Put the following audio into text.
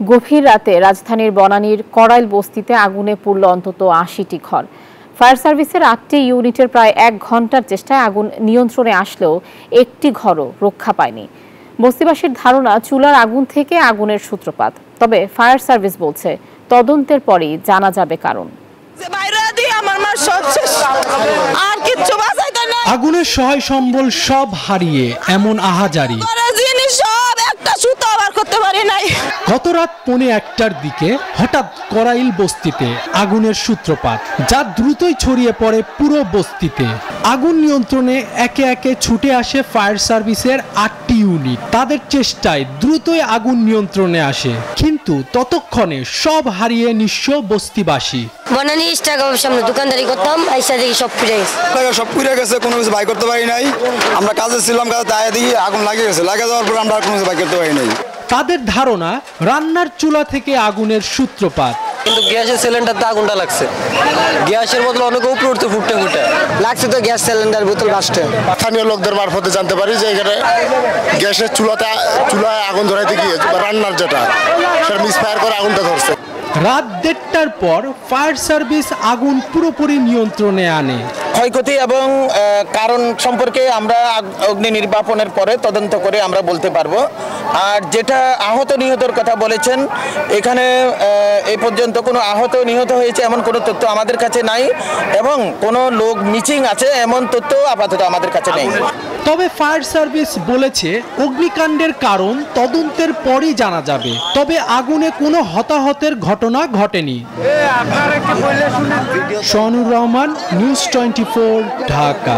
গভীর রাতে রাজধানীর বনানীর কড়াইল বস্তিতে আগুনে পুড়ল অন্তত ৮০টি ঘর। ফায়ার সার্ভিসের ৮টি ইউনিটের প্রায় ১ ঘন্টার চেষ্টায় আগুন নিয়ন্ত্রণে আসলেও একটি ঘরও রক্ষা পায়নি। বস্তিবাসীর ধারণা চুলার আগুন থেকে আগুনের সূত্রপাত। তবে ফায়ার সার্ভিস বলছে তদন্তের পরেই জানা যাবে কারণ। আগুনের সহায় সম্বল সব হারিয়ে এমন আহাজারি। গত রাত 1:15টার দিকে হঠাৎ কড়াইল বস্তিতে আগুনের সূত্রপাত, যা দ্রুতই ছড়িয়ে পড়ে পুরো বস্তিতে। আগুন নিয়ন্ত্রণে একে একে ছুটে আসে ফায়ার সার্ভিসের 8টি ইউনিট। তাদের চেষ্টায় দ্রুতই আগুন নিয়ন্ত্রণে আসে, কিন্তু ততক্ষণে সব হারিয়ে নিঃস্ব বস্তিবাসী। বনানী স্টাগার সামনে দোকানদারি করতাম, আইসা দেখি সব পুড়ে গেছে, কোনো কিছু বাই করতে পারি নাই। আমরা কাজে ছিলাম, কাজে তাই দিয়ে আগুন লাগিয়ে গেছে। লাগিয়ে যাওয়ার পর আমরা কোনো কিছু বাই করতে পারি নাই। তাদের ধারণা রান্নার চুলা থেকে আগুনের সূত্রপাত, কিন্তু গ্যাসের সিলিন্ডারতে আগুনটা লাগছে। গ্যাসের বদলে অনেক উপরে উঠতে ফুটতে লাগছে তো গ্যাস সিলিন্ডার বোতল বাসতে। স্থানীয় লোকদের মারফতে জানতে পারি যে এখানে গ্যাসের চুলায় আগুন ধরাইতে গিয়ে রান্নার যেটা সেটা মিসফায়ার করে আগুনটা ধরছে। রাত 1:30টার পর ফায়ার সার্ভিস আগুন পুরোপুরি নিয়ন্ত্রণে আনে। ক্ষয়ক্ষতি এবং কারণ সম্পর্কে আমরা অগ্নি নির্বাপনের পরে তদন্ত করে আমরা বলতে পারবো। আর যেটা আহত নিহতর কথা বলেছেন, এখানে এই পর্যন্ত কোনো আহত নিহত হয়েছে এমন কোনো তথ্য আমাদের কাছে নাই, এবং কোনো লোক মিসিং আছে এমন তথ্য আপাতত আমাদের কাছে নেই। তবে ফায়ার সার্ভিস বলেছে অগ্নিকাণ্ডের কারণ তদন্তের পরই জানা যাবে। তবে আগুনে কোনো হতাহতের ঘটনা ঘটেনি। শনুর রহমান, নিউজ 24, ঢাকা।